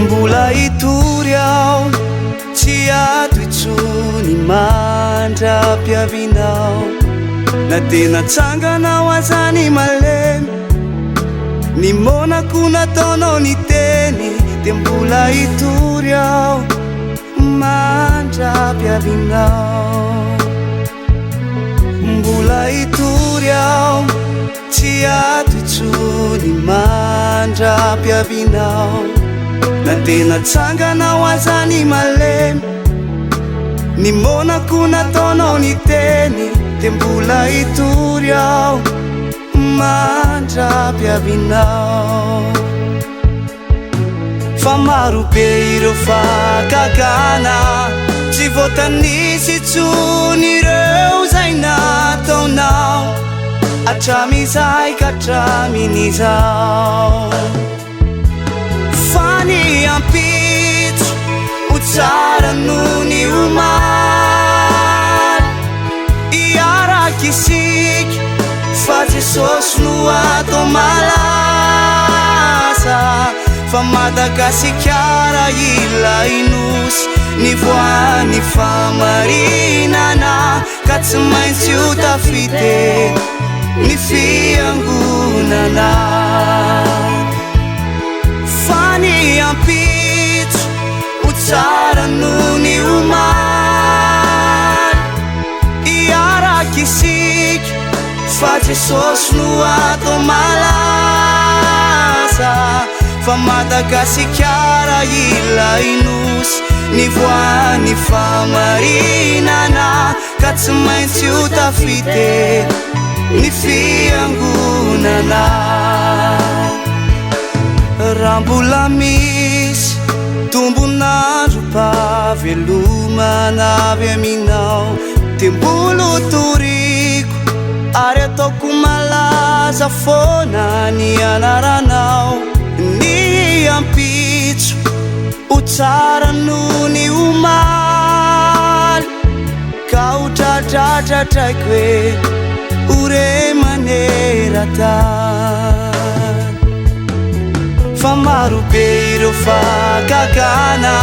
mbola hitory aho tsy ato itsony mandra-piavinao na dia natsanganao azany malemy ny monako nataonao ny teny dia mbola hitory aho mandra-piavinao mbola hitory aho tsy ato itsony mandra-piavinao na dia natsanganao azany malemy ny monako nataonao ny teny dia mbola hitory aho mandra-piavinao fa marobe ireo fakakana tsy voatanisy tsony ireo zay nataonao atramizay ka hatramin'izao fa ny ampitso ho tsara noho ny omaly iaraky isika fa Jesosy no atao malaza fa Madagasikara ilay nosy ny voany famarinana ka tsy maintsy ho tafite ny fiangonana fa ny ampitso ho tsara noho ny omaly iaraky isika fa Jesosy no atao malaza fa Madagasikara ilay nosy ny voany famarinana ka tsy maintsy ho tafite ny fiangonana raha mbola misy tombonandrom-pahavelomana avy aminao dia mbola toriko ary ataoko malaza foana ny anaranao ny ampitso ho tsara noho ny omaly ka ho tradratratraiko hoe ore maneran-tany fa marobe ireo fakakana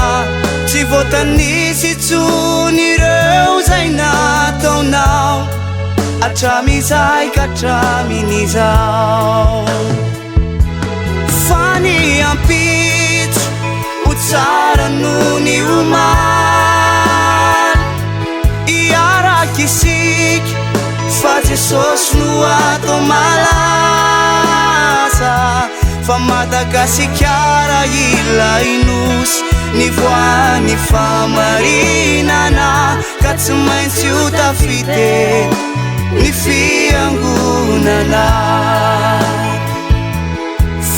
tsy voatanisy tsony ireo zay nataonao atramizay ka hatramin'izao fa ny ampitso ho tsara noho ny omaly iaraky isika fa Jesosy no atao malaza fa Madagasikara ilay nosy ny voany famarinana ka tsy maintsy ho tafite ny fiangonana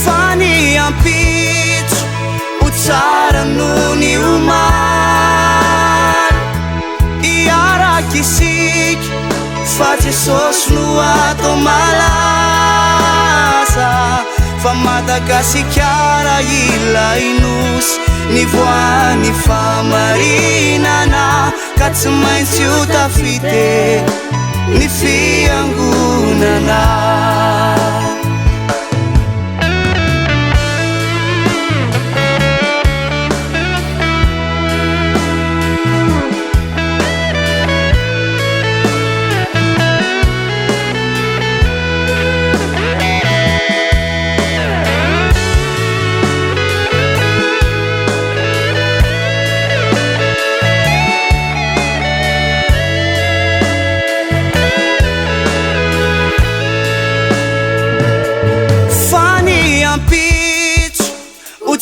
fa ny ampitso ho tsara noho ny omaly iaraky isika fa Jesosy no atao malaza fa Madagasikara ilay nosy ny voany famarinana ka tsy maintsy ho tafite ny fiangonana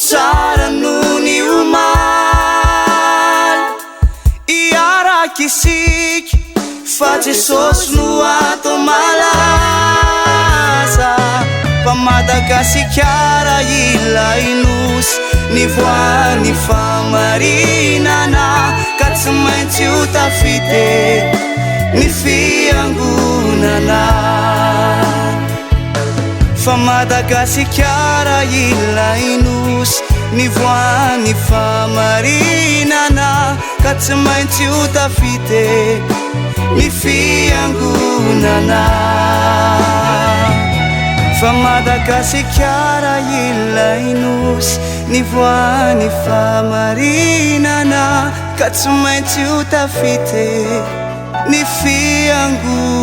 tsara noho ny omaly iaraky isika fa Jesosy no atao malaza fa Madagasikara ilay nosy ny voany famarinana ka tsy maintsy ho tafite ny fiangonana fa Madagasikara ilay nosy ny voany famarinana ka tsy maintsy ho tafite ny fiangonana Fa Madagasikara ilay nosy, ny voany famarinana, ka tsy maintsy ho tafity ny fiangonana.